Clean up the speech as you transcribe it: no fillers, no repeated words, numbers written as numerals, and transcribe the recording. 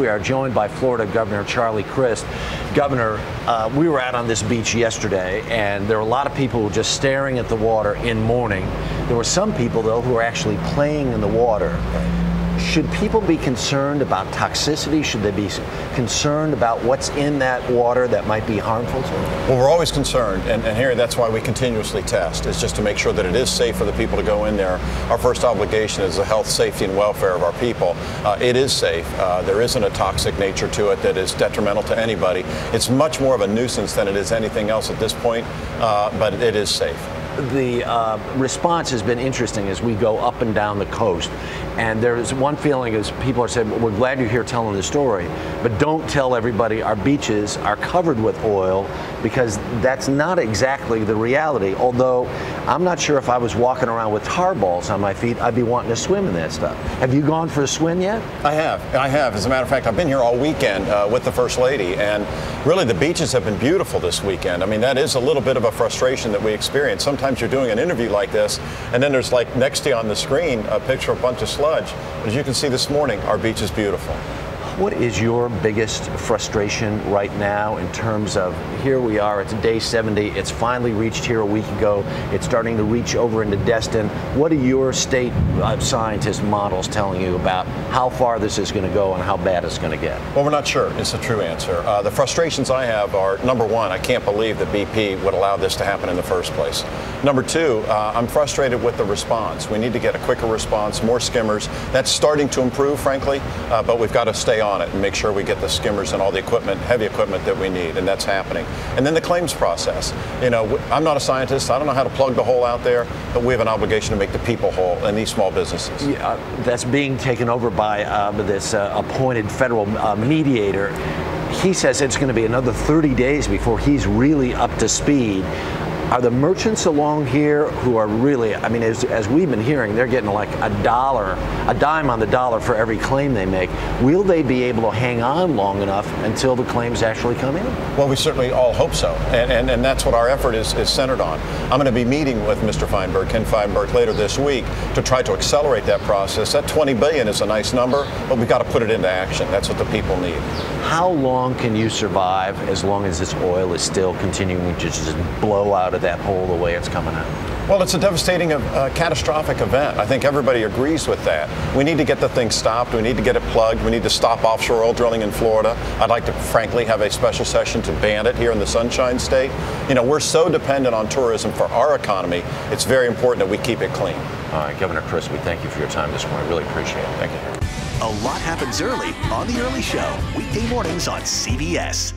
we are joined by Florida Governor Charlie Crist. Governor, we were out on this beach yesterday, and there were a lot of people just staring at the water in mourning. There were some people, though, who were actually playing in the water. Should people be concerned about toxicity? Should they be concerned about what's in that water that might be harmful to them? Well, we're always concerned, and here that's why we continuously test, is just to make sure that it is safe for the people to go in there. Our first obligation is the health, safety, and welfare of our people. It is safe. There isn't a toxic nature to it that is detrimental to anybody. It's much more of a nuisance than it is anything else at this point, but it is safe. The response has been interesting as we go up and down the coast. And there's one feeling is people are saying, well, we're glad you're here telling the story, but don't tell everybody our beaches are covered with oil, because that's not exactly the reality. Although I'm not sure if I was walking around with tar balls on my feet, I'd be wanting to swim in that stuff. Have you gone for a swim yet? I have. As a matter of fact, I've been here all weekend with the First Lady, and really the beaches have been beautiful this weekend. I mean, that is a little bit of a frustration that we experience. Sometimes you're doing an interview like this, and then there's like next to you on the screen a picture of a bunch of sludge. As you can see this morning, our beach is beautiful. What is your biggest frustration right now in terms of, here we are, it's day 70, it's finally reached here a week ago, it's starting to reach over into Destin. What are your state scientist models telling you about how far this is going to go and how bad it's going to get? Well, we're not sure is the true answer. The frustrations I have are, number one, I can't believe that BP would allow this to happen in the first place. Number two, I'm frustrated with the response. We need to get a quicker response, more skimmers. That's starting to improve, frankly, but we've got to stay on it and make sure we get the skimmers and all the equipment, heavy equipment that we need, and that's happening. And then the claims process. You know, I'm not a scientist. I don't know how to plug the hole out there, but we have an obligation to make the people whole and these small businesses. Yeah, that's being taken over by this appointed federal mediator. He says it's going to be another 30 days before he's really up to speed. Are the merchants along here who are really, I mean, as we've been hearing, they're getting like a dime on the dollar for every claim they make. Will they be able to hang on long enough until the claims actually come in? Well, we certainly all hope so, and that's what our effort is centered on. I'm going to be meeting with Mr. Feinberg, Ken Feinberg, later this week to try to accelerate that process. That $20 billion is a nice number, but we've got to put it into action. That's what the people need. How long can you survive as long as this oil is still continuing to just blow out of that hole the way it's coming out? Well, it's a devastating, catastrophic event. I think everybody agrees with that. We need to get the thing stopped. We need to get it plugged. We need to stop offshore oil drilling in Florida. I'd like to, frankly, have a special session to ban it here in the Sunshine State. You know, we're so dependent on tourism for our economy. It's very important that we keep it clean. All right, Governor Crist, we thank you for your time this morning. Really appreciate it. Thank you. A lot happens early on The Early Show, weekday mornings on CBS.